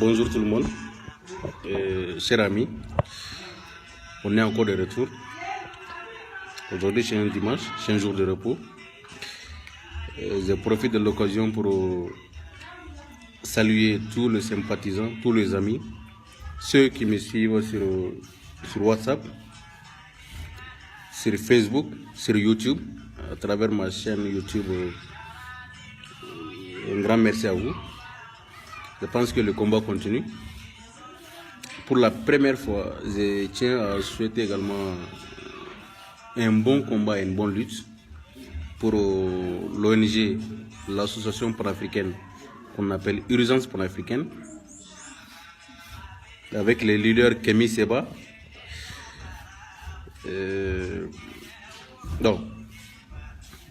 Bonjour tout le monde, chers amis, on est encore de retour. Aujourd'hui c'est un dimanche, c'est un jour de repos. Je profite de l'occasion pour saluer tous les sympathisants, tous les amis, ceux qui me suivent sur WhatsApp, sur Facebook, sur YouTube, à travers ma chaîne YouTube. Un grand merci à vous. Je pense que le combat continue. Pour la première fois, je tiens à souhaiter également un bon combat et une bonne lutte pour l'ONG, l'association panafricaine qu'on appelle Urgence panafricaine, avec les leaders Kémy Séba. Donc,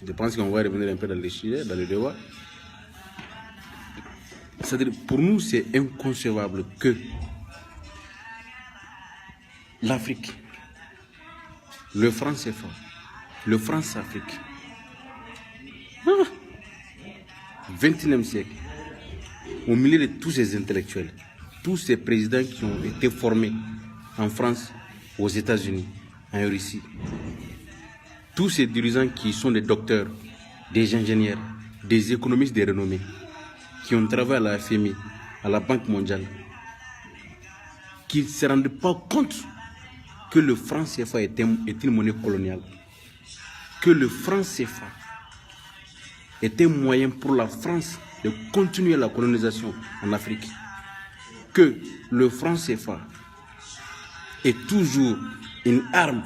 je pense qu'on va revenir un peu dans les sujets, dans le débat. C'est-à-dire, pour nous, c'est inconcevable que l'Afrique, le franc CFA, le franc Afrique, 21e siècle, au milieu de tous ces intellectuels, tous ces présidents qui ont été formés en France, aux États-Unis, en Russie, tous ces dirigeants qui sont des docteurs, des ingénieurs, des économistes de renommée, qui ont travaillé à la FMI, à la Banque mondiale, qui ne se rendent pas compte que le franc CFA est une monnaie coloniale, que le franc CFA est un moyen pour la France de continuer la colonisation en Afrique, que le franc CFA est toujours une arme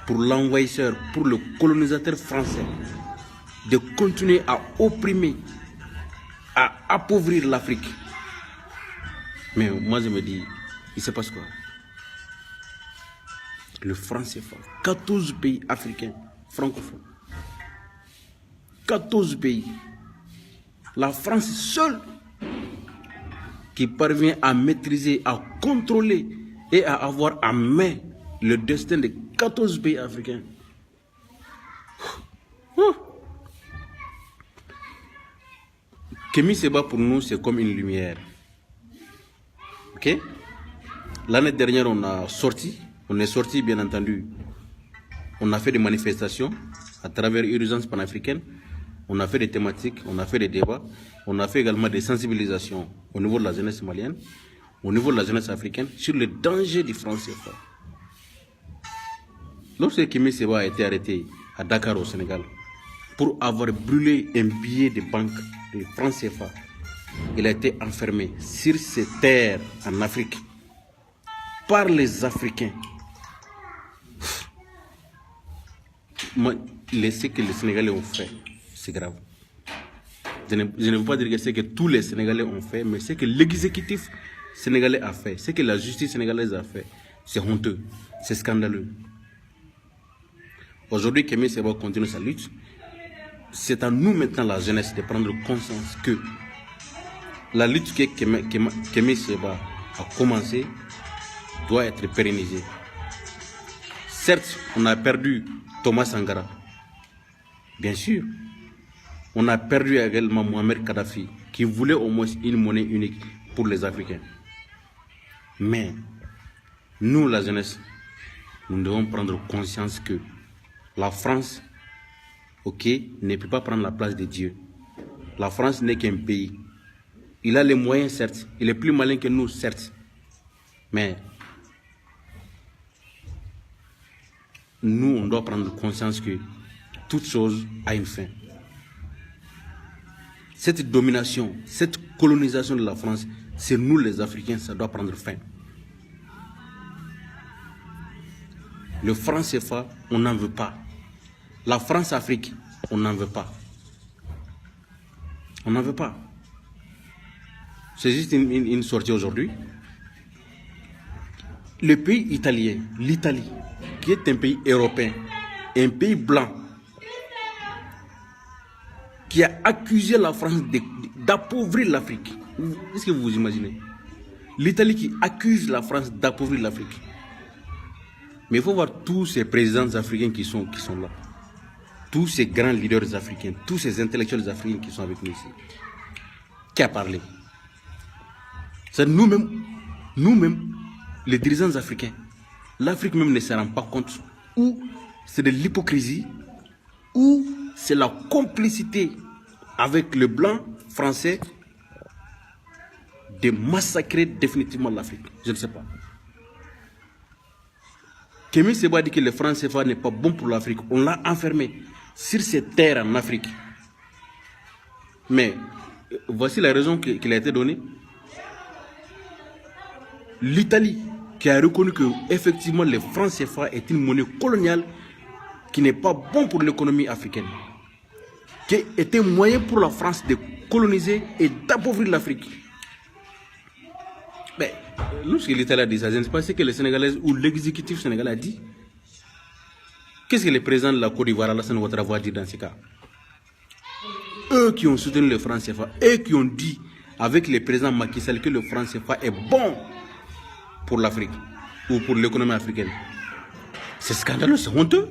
pour l'envahisseur, pour le colonisateur français, de continuer à opprimer, à appauvrir l'Afrique. Mais moi je me dis, il se passe quoi? Le franc CFA, 14 pays africains francophones, 14 pays. La France seule qui parvient à maîtriser, à contrôler et à avoir en main le destin de 14 pays africains. Kémy Séba pour nous c'est comme une lumière. Ok? L'année dernière on est sorti bien entendu. On a fait des manifestations à travers Urgence panafricaine. On a fait des thématiques, on a fait des débats. On a fait également des sensibilisations au niveau de la jeunesse malienne, au niveau de la jeunesse africaine, sur le danger du franc CFA. Lorsque Kémy Séba a été arrêté à Dakar au Sénégal pour avoir brûlé un billet de banque de franc CFA, il a été enfermé sur ces terres en Afrique par les Africains. Ce que les Sénégalais ont fait, c'est grave. Je ne veux pas dire que c'est que tous les Sénégalais ont fait, mais c'est que l'exécutif sénégalais a fait, ce que la justice sénégalaise a fait, c'est honteux, c'est scandaleux. Aujourd'hui, Kémy Séba continue sa lutte. C'est à nous maintenant, la jeunesse, de prendre conscience que la lutte que Kémy Séba a commencé doit être pérennisée. Certes, on a perdu Thomas Sankara. Bien sûr. On a perdu également Mohamed Kadhafi, qui voulait au moins une monnaie unique pour les Africains. Mais, nous, la jeunesse, nous devons prendre conscience que la France, ok, ne peut pas prendre la place de Dieu. La France n'est qu'un pays. Il a les moyens, certes. Il est plus malin que nous, certes. Mais nous, on doit prendre conscience que toute chose a une fin. Cette domination, cette colonisation de la France, c'est nous les Africains, ça doit prendre fin. Le franc CFA, on n'en veut pas. La France-Afrique, on n'en veut pas. On n'en veut pas. C'est juste une sortie aujourd'hui. Le pays italien, l'Italie, qui est un pays européen, un pays blanc, qui a accusé la France d'appauvrir l'Afrique. Est-ce que vous vous imaginez? L'Italie qui accuse la France d'appauvrir l'Afrique. Mais il faut voir tous ces présidents africains qui sont là. Tous ces grands leaders africains, tous ces intellectuels africains qui sont avec nous ici. Qui a parlé? C'est nous-mêmes, les dirigeants africains, l'Afrique même ne se rend pas compte où c'est de l'hypocrisie, ou c'est la complicité avec le blanc français de massacrer définitivement l'Afrique. Je ne sais pas. Kémy Séba dit que le franc CFA n'est pas bon pour l'Afrique. On l'a enfermé sur ses terres en Afrique. Mais voici la raison qu'il a été donnée. L'Italie, qui a reconnu que effectivement le franc CFA est une monnaie coloniale qui n'est pas bon pour l'économie africaine, qui était un moyen pour la France de coloniser et d'appauvrir l'Afrique. Mais lorsque l'Italie a dit ça, je ne sais pas ce que les Sénégalais ou l'exécutif sénégalais a dit. Qu'est-ce que le président de la Côte d'Ivoire, Alassane Ouattara, va dire dans ce cas? Eux qui ont soutenu le franc CFA, eux qui ont dit avec le président Macky Sall que le franc CFA est bon pour l'Afrique ou pour l'économie africaine. C'est scandaleux, c'est honteux.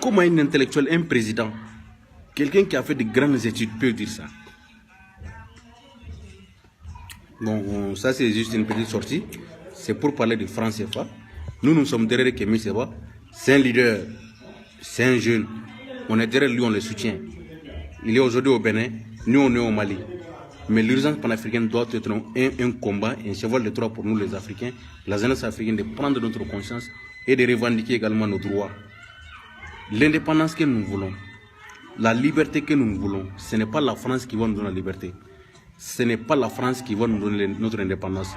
Comment un intellectuel, un président, quelqu'un qui a fait de grandes études peut dire ça? Bon, ça c'est juste une petite sortie. C'est pour parler du franc CFA. Nous sommes derrière Kémy Séba. C'est un leader, c'est un jeune. On est derrière lui, on le soutient. Il est aujourd'hui au Bénin, nous on est au Mali. Mais l'urgence panafricaine doit être un combat, un cheval de Troie pour nous les Africains, la jeunesse africaine, de prendre notre conscience et de revendiquer également nos droits. L'indépendance que nous voulons, la liberté que nous voulons, ce n'est pas la France qui va nous donner la liberté. Ce n'est pas la France qui va nous donner notre indépendance.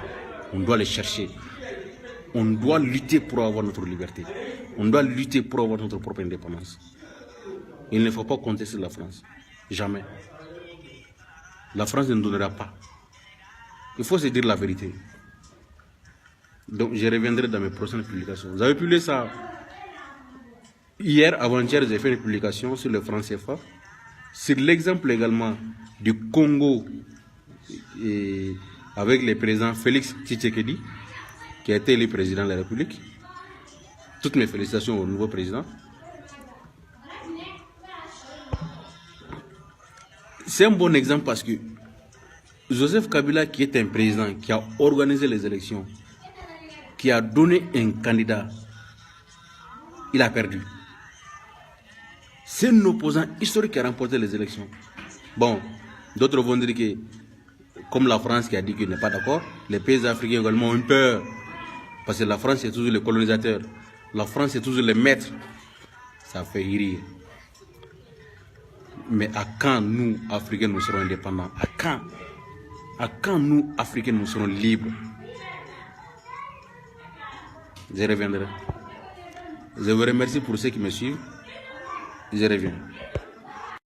On doit les chercher. On doit lutter pour avoir notre liberté. On doit lutter pour avoir notre propre indépendance. Il ne faut pas compter sur la France. Jamais. La France ne nous donnera pas. Il faut se dire la vérité. Donc je reviendrai dans mes prochaines publications. Vous avez publié ça hier, avant-hier, j'ai fait une publication sur le franc CFA, sur l'exemple également du Congo et avec le président Félix Tshisekedi, qui a été élu président de la République. Toutes mes félicitations au nouveau président. C'est un bon exemple parce que Joseph Kabila, qui est un président, qui a organisé les élections, qui a donné un candidat, il a perdu. C'est un opposant historique qui a remporté les élections. Bon, d'autres vont dire que, comme la France qui a dit qu'il n'est pas d'accord, les pays africains également ont peur. Parce que la France est toujours le colonisateur. La France est toujours le maître. Ça fait rire. Mais à quand nous, Africains, nous serons indépendants? À quand nous, Africains, nous serons libres? Je reviendrai. Je vous remercie pour ceux qui me suivent. Je reviens.